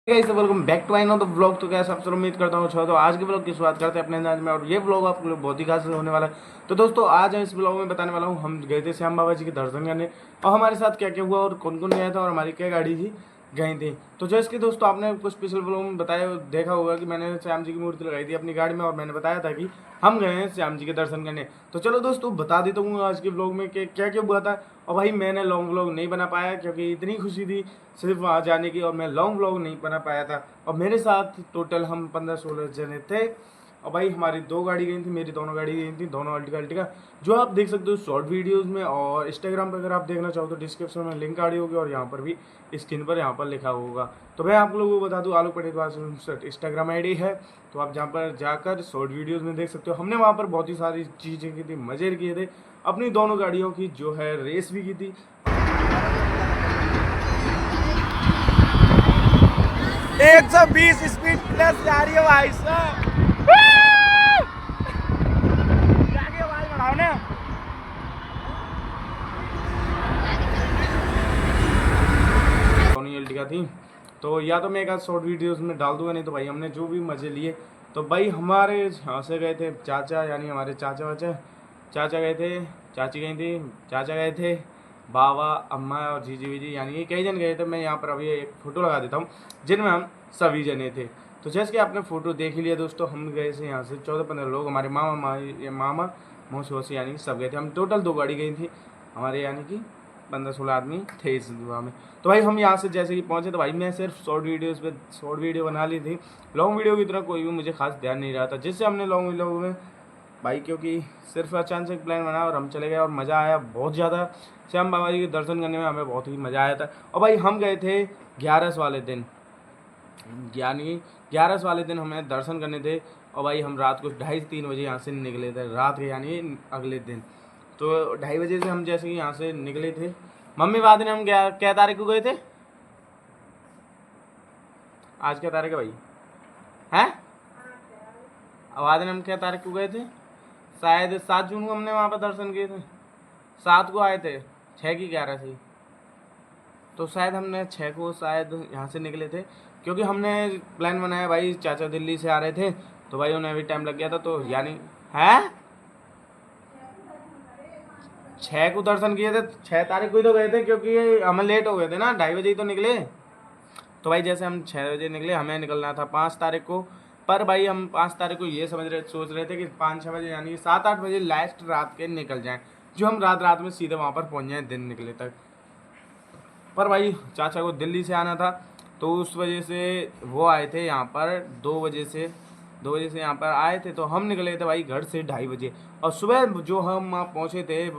Guys welcome back to I know the vlog. तो कैसे आप सब उम्मीद करता हूँ तो आज के व्लॉग की शुरुआत करते हैं अपने अंदाज में। और ये व्लॉग आपको लोग बहुत ही खास होने वाला है। तो दोस्तों आज मैं इस व्लॉग में बताने वाला हूँ हम गए थे श्याम बाबा जी के दर्शन करने, और हमारे साथ क्या क्या हुआ और कौन कौन गया था और हमारी क्या गाड़ी थी गई थी। तो जैसे कि दोस्तों आपने कुछ पिछले व्लॉग में बताया देखा होगा कि मैंने श्याम जी की मूर्ति लगाई थी अपनी गाड़ी में, और मैंने बताया था कि हम गए हैं श्याम जी के दर्शन करने। तो चलो दोस्तों बता देता हूँ आज के व्लॉग में कि क्या क्या हुआ था। और भाई मैंने लॉन्ग व्लॉग नहीं बना पाया क्योंकि इतनी खुशी थी सिर्फ वहाँ जाने की, और मैं लॉन्ग व्लॉग नहीं बना पाया था। और मेरे साथ टोटल हम 15-16 जने थे। और भाई हमारी दो गाड़ी गई थी, मेरी दोनों गाड़ी गई थी, दोनों अल्टिका जो आप देख सकते हो शॉर्ट वीडियोस में। और इंस्टाग्राम पर अगर आप देखना चाहो तो डिस्क्रिप्शन में लिंक आ रही होगी, और यहाँ पर भी स्क्रीन पर यहाँ पर लिखा होगा। तो मैं आप लोगों को बता दूँ आलोक पटेल इंस्टाग्राम आई डी है, तो आप जहाँ पर जाकर शॉर्ट वीडियोज़ में देख सकते हो। हमने वहाँ पर बहुत ही सारी चीज़ें की थी, मज़े किए थे, अपनी दोनों गाड़ियों की जो है रेस भी की थी। 120 स्पीड प्लस जा रही है भाई साहब। आगे आवाज बढ़ाओ ना। अल्टिका थी, तो या तो मैं एक आध शॉर्ट वीडियोस में डाल दूंगा, नहीं तो भाई हमने जो भी मज़े लिए। तो भाई हमारे यहाँ से गए थे चाचा, यानी हमारे चाचा वाचा, चाचा गए थे, चाची गई थी, चाचा गए थे, बाबा अम्मा और जीजी वीजी, यानी कि कई जन गए थे। मैं यहाँ पर अभी एक फ़ोटो लगा देता हूँ जिनमें हम सभी जने थे। तो जैसे कि आपने फ़ोटो देख ही लिया दोस्तों, हम गए थे यहाँ से 14-15 लोग, हमारे मामा मौसी वौसी यानी कि सब गए थे। हम टोटल 2 गाड़ी गई थी हमारे, यानी कि 15-16 आदमी थे इस दुआ में। तो भाई हम यहाँ से जैसे कि पहुँचे तो भाई मैं सिर्फ शॉर्ट वीडियो बना ली थी। लॉन्ग वीडियो की तरह कोई भी मुझे खास ध्यान नहीं रहा था, जिससे हमने लॉन्ग वीडियो में भाई क्योंकि सिर्फ अचानक से प्लान बना और हम चले गए, और मज़ा आया बहुत ज़्यादा। श्याम बाबा जी के दर्शन करने में हमें बहुत ही मज़ा आया था। और भाई हम गए थे 11 वाले दिन, यानी 11 वाले दिन हमें दर्शन करने थे। और भाई हम रात को 2:30-3 बजे यहाँ से निकले थे, रात के यानी अगले दिन। तो 2:30 बजे से हम जैसे कि यहाँ से निकले थे। मम्मी बाद में हम क्या तारीख को गए थे? आज क्या तारीख है भाई? हैं? बाद में हम क्या तारीख को गए थे? शायद 7 जून को हमने वहाँ पर दर्शन किए थे। 7 को आए थे, 6 की 11 से, तो शायद हमने 6 को शायद यहाँ से निकले थे। क्योंकि हमने प्लान बनाया भाई, चाचा दिल्ली से आ रहे थे, तो भाई उन्हें भी टाइम लग गया था, तो यानी है 6 को दर्शन किए थे। 6 तारीख को ही तो गए थे, क्योंकि हमें लेट हो गए थे ना, 2:30 बजे ही तो निकले। तो भाई जैसे हम 6 बजे निकले, हमें निकलना था 5 तारीख को। पर भाई हम 5 तारीख को ये सोच रहे थे कि 5-6 बजे यानी कि 7-8 बजे लास्ट रात के निकल जाएं, जो हम रात में सीधे वहाँ पर पहुँच जाएँ दिन निकले तक। पर भाई चाचा को दिल्ली से आना था, तो उस वजह से वो आए थे यहाँ पर 2 बजे से यहाँ पर आए थे। तो हम निकले थे भाई घर से 2:30 बजे, और सुबह जो हम वहाँ पहुँचे थे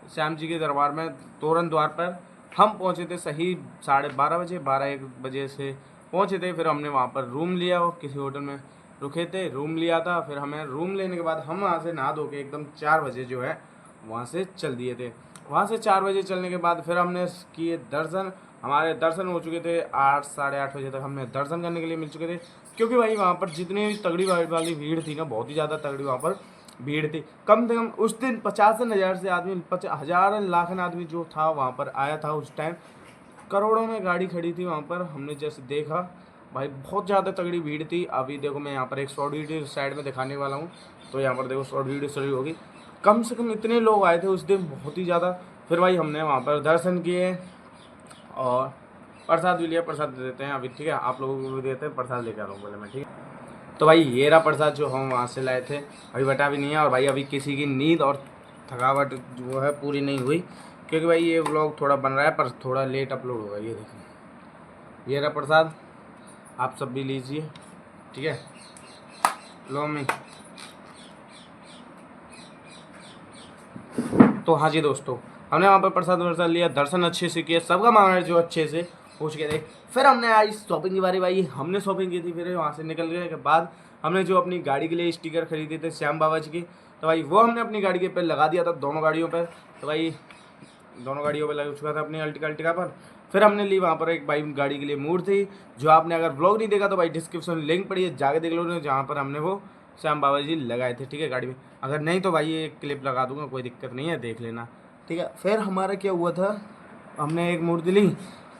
श्याम जी के दरबार में, तोरण द्वार पर हम पहुँचे थे सही 12:30 बजे, 12-1 बजे से पहुँचे थे। फिर हमने वहाँ पर रूम लिया, और किसी होटल में रुके थे, रूम लिया था। फिर हमें रूम लेने के बाद हम वहाँ से नहा धो के एकदम 4 बजे जो है वहाँ से चल दिए थे। वहाँ से 4 बजे चलने के बाद फिर हमने किए दर्शन। हमारे दर्शन हो चुके थे 8-8:30 बजे तक, हमें दर्शन करने के लिए मिल चुके थे। क्योंकि भाई वहाँ पर जितनी तगड़ी वाली भीड़ थी ना, बहुत ही ज़्यादा तगड़ी वहाँ पर भीड़ थी। कम से कम उस दिन 50,000 से आदमी, 50,000 लाख आदमी जो था वहाँ पर आया था उस टाइम। करोड़ों में गाड़ी खड़ी थी वहाँ पर, हमने जैसे देखा भाई बहुत ज़्यादा तगड़ी भीड़ थी। अभी देखो मैं यहाँ पर एक शॉर्ट वीडियो साइड में दिखाने वाला हूँ, तो यहाँ पर देखो शॉर्ट वीडियो शुरू होगी। कम से कम इतने लोग आए थे उस दिन, बहुत ही ज़्यादा। फिर भाई हमने वहाँ पर दर्शन किए और प्रसाद भी लिया। प्रसाद दे देते हैं अभी, ठीक है, आप लोगों को भी देते हैं, प्रसाद लेकर आ रहा हूँ बोले मैं, ठीक है। तो भाई ये रहा प्रसाद जो हम वहाँ से लाए थे, अभी बटा भी नहीं है। और भाई अभी किसी की नींद और थकावट जो है पूरी नहीं हुई, क्योंकि भाई ये व्लॉग थोड़ा बन रहा है पर थोड़ा लेट अपलोड होगा। ये देखिए, ये रहा प्रसाद, आप सब भी लीजिए, ठीक है। लो मैं तो हाँ जी दोस्तों, हमने वहाँ पर प्रसाद वर्साद लिया, दर्शन अच्छे से किया, सबका मामला जो अच्छे से पूछ के थे। फिर हमने आई शॉपिंग की बारी, भाई हमने शॉपिंग की थी। फिर वहाँ से निकलने के बाद हमने जो अपनी गाड़ी के लिए स्टिकर खरीदे थे श्याम बाबा जी की, तो भाई वो हमने अपनी गाड़ी के पर लगा दिया था, दोनों गाड़ियों पर। तो भाई दोनों गाड़ियों पर लग चुका था अपनी अल्टिका पर। फिर हमने ली वहाँ पर एक भाई गाड़ी के लिए मूर्ति, जो आपने अगर ब्लॉग नहीं देखा तो भाई डिस्क्रिप्शन में लिंक पड़ी है, जाके देख लो, जहाँ पर हमने वो श्याम बाबा जी लगाए थे, ठीक है, गाड़ी में। अगर नहीं तो भाई ये क्लिप लगा दूंगा, कोई दिक्कत नहीं है, देख लेना, ठीक है। फिर हमारा क्या हुआ था, हमने एक मूर्ति ली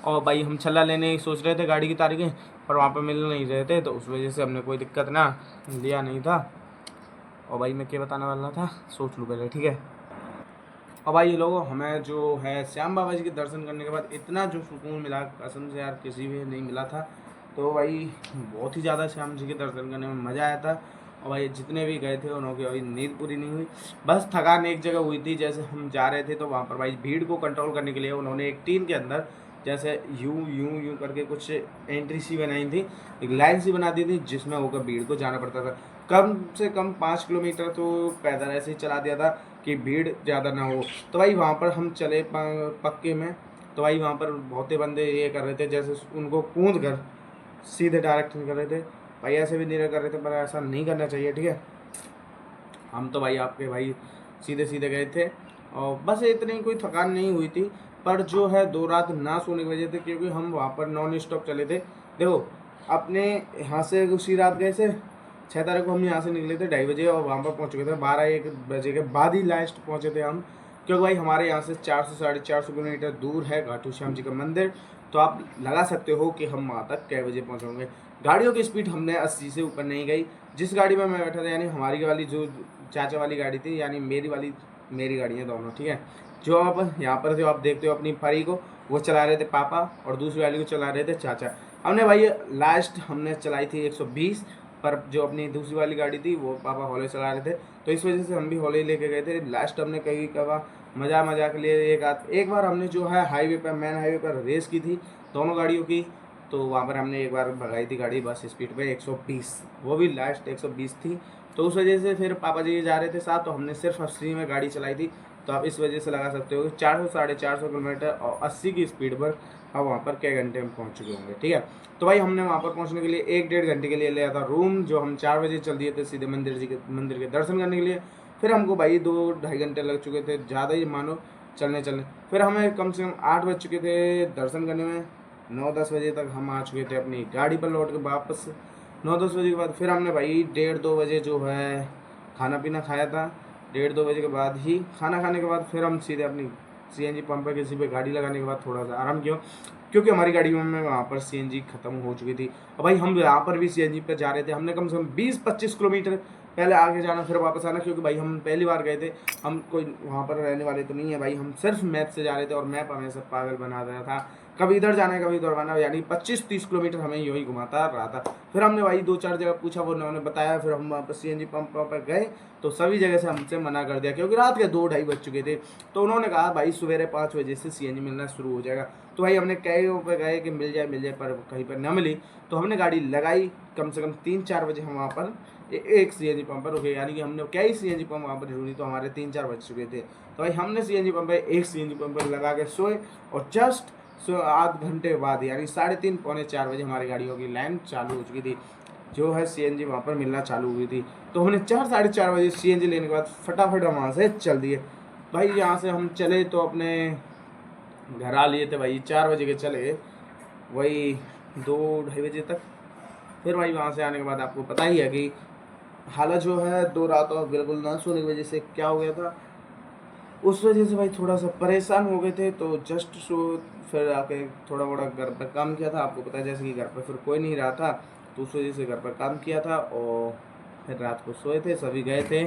और भाई हम छल्ला लेने की सोच रहे थे गाड़ी की तारीखें, पर वहाँ पर मिल नहीं रहे थे, तो उस वजह से हमने कोई दिक्कत ना लिया नहीं था। और भाई मैं क्या बताने वाला था, सोच लूँ पहले, ठीक है। और भाई ये लोगों, हमें जो है श्याम बाबा जी के दर्शन करने के बाद इतना जो सुकून मिला, कसम से यार किसी भी नहीं मिला था। तो भाई बहुत ही ज़्यादा श्याम जी के दर्शन करने में मज़ा आया था। और भाई जितने भी गए थे उन्होंने अभी नींद पूरी नहीं हुई, बस थकान एक जगह हुई थी। जैसे हम जा रहे थे तो वहाँ पर भाई भीड़ को कंट्रोल करने के लिए उन्होंने एक टीम के अंदर जैसे यूं यूं यूं करके कुछ एंट्री सी बनाई थी, एक लाइन सी बना दी थी, जिसमें होकर भीड़ को जाना पड़ता था। कम से कम 5 किलोमीटर तो पैदल ऐसे ही चला दिया था कि भीड़ ज़्यादा ना हो। तो भाई वहाँ पर हम चले पक्के में, तो भाई वहाँ पर बहुते बंदे ये कर रहे थे जैसे उनको कूद कर सीधे डायरेक्ट कर रहे थे। भाई ऐसे भी नहीं कर रहे थे, पर ऐसा नहीं करना चाहिए, ठीक है। हम तो भाई आपके भाई सीधे सीधे गए थे, और बस इतनी कोई थकान नहीं हुई थी। पर जो है 2 रात ना सोने की वजह से, क्योंकि हम वहाँ पर नॉन स्टॉप चले थे। देखो अपने यहाँ से उसी रात गए थे, 6 तारीख को हम यहाँ से निकले थे 2:30 बजे, और वहाँ पर पहुँच गए थे 12-1 बजे के बाद ही लास्ट पहुँचे थे हम। क्योंकि भाई हमारे यहाँ से 400-450 किलोमीटर दूर है खाटू श्याम जी का मंदिर। तो आप लगा सकते हो कि हम वहाँ तक कै बजे पहुँचेंगे। गाड़ियों की स्पीड हमने 80 से ऊपर नहीं गई। जिस गाड़ी में मैं बैठा था, यानी हमारी वाली जो चाचा वाली गाड़ी थी, यानी मेरी गाड़ी है दोनों, ठीक है। जो आप यहाँ पर जो आप देखते हो अपनी फरी को, वो चला रहे थे पापा, और दूसरी वाली को चला रहे थे चाचा। हमने भाई लास्ट हमने चलाई थी 120, पर जो अपनी दूसरी वाली गाड़ी थी वो पापा हौले चला रहे थे, तो इस वजह से हम भी हौले लेके गए थे। लास्ट हमने कहीं कहा मजा के लिए एक बार हमने जो है हाईवे पर, मेन हाईवे पर रेस की थी दोनों गाड़ियों की। तो वहाँ पर हमने एक बार भगाई थी गाड़ी बस स्पीड पे 120, वो भी लास्ट 120 थी। तो उस वजह से फिर पापा जी जा रहे थे साथ, तो हमने सिर्फ 80 में गाड़ी चलाई थी। तो आप इस वजह से लगा सकते हो कि 400-450 किलोमीटर और 80 की स्पीड पर हम वहाँ पर क्या घंटे में पहुँच चुके होंगे, ठीक है। तो भाई हमने वहाँ पर पहुँचने के लिए 1-1.5 घंटे के लिए लिया था रूम, जो हम 4 बजे चल दिए थे सीधे मंदिर के दर्शन करने के लिए। फिर हमको भाई 2-2.5 घंटे लग चुके थे, ज़्यादा ही मानो चलने। फिर हमें कम से कम 8 बज चुके थे दर्शन करने में। 9-10 बजे तक हम आ चुके थे अपनी गाड़ी पर लौट के वापस। 9-10 बजे के बाद फिर हमने भाई 1:30-2 बजे जो है खाना पीना खाया था। 1:30-2 बजे के बाद ही खाना खाने के बाद फिर हम सीधे अपनी CNG पंप पर किसी पे गाड़ी लगाने के बाद थोड़ा सा आराम किया, क्योंकि हमारी गाड़ी में वहाँ पर CNG ख़त्म हो चुकी थी। और भाई हम यहाँ पर भी CNG पर जा रहे थे। हमने कम से कम 20-25 किलोमीटर पहले आगे जाना फिर वापस आना, क्योंकि भाई हम पहली बार गए थे, हम कोई वहाँ पर रहने वाले तो नहीं है भाई। हम सिर्फ मैप से जा रहे थे, और मैप हमें सब पागल बना रहा था, कभी इधर जाना है कभी उधर जाना, यानी 25-30 किलोमीटर हमें यूँ ही घुमाता रहा था। फिर हमने भाई 2-4 जगह पूछा, वो उन्होंने बताया। फिर हम वापस CNG पंप पर गए, तो सभी जगह से हमसे मना कर दिया, क्योंकि रात के 2-2:30 बज चुके थे। तो उन्होंने कहा भाई सवेरे 5 बजे से CNG मिलना शुरू हो जाएगा। तो भाई हमने कई पे गए कि मिल जाए, पर कहीं पर न मिली। तो हमने गाड़ी लगाई, कम से कम 3-4 बजे हम वहाँ पर एक CNG पंप पर रुके, यानी कि हमने कई CNG पंप वहाँ पर ढूंढी, तो हमारे 3-4 बज चुके थे। तो भाई हमने CNG पंप पर एक CNG पंप पर लगा के सोए, और जस्ट आध घंटे बाद यानी 3:30-4 बजे हमारी गाड़ियों की लाइन चालू हो चुकी थी, जो है CNG वहाँ पर मिलना चालू हुई थी। तो हमने 4-4:30 बजे CNG लेने के बाद फटाफट हम वहाँ से चल दिए। भाई यहाँ से हम चले तो अपने घर आ लिए थे भाई 4 बजे के चले, वही 2-2:30 बजे तक। फिर भाई वहाँ से आने के बाद आपको पता ही है कि हालत जो है 2 रातों बिल्कुल ना सोने की वजह से क्या हो गया था। उस वजह से भाई थोड़ा सा परेशान हो गए थे, तो जस्ट फिर आके थोड़ा मोड़ा घर पर काम किया था। आपको पता है जैसे कि घर पर फिर कोई नहीं रहा था, तो उस वजह से घर पर काम किया था, और फिर रात को सोए थे। सभी गए थे,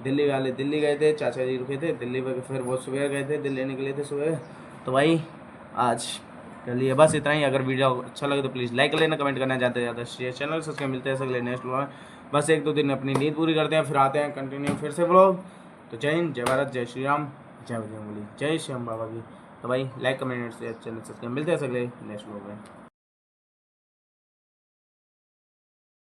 दिल्ली वाले दिल्ली गए थे, चाचा जी रुके थे दिल्ली पर, फिर वो सुबह गए थे, दिल्ली निकले थे सुबह। तो भाई आज चलिए बस इतना ही। अगर वीडियो अच्छा लगे तो प्लीज़ लाइक कर लेना, कमेंट करना, ज़्यादा शेयर, चैनल सब्सक्राइब। मिलते हैं अगले नेक्स्ट व्लॉग में। बस 1-2 दिन अपनी नींद पूरी करते हैं, फिर आते हैं कंटिन्यू फिर से व्लॉग। तो जय हिंद, जय भारत, जय श्री राम, जय बजरंगबली, जय श्याम बाबा की। तो भाई लाइक कमेंट से चैनल सब्सक्राइब। मिलते हैं अगले नेक्स्ट व्लॉग में।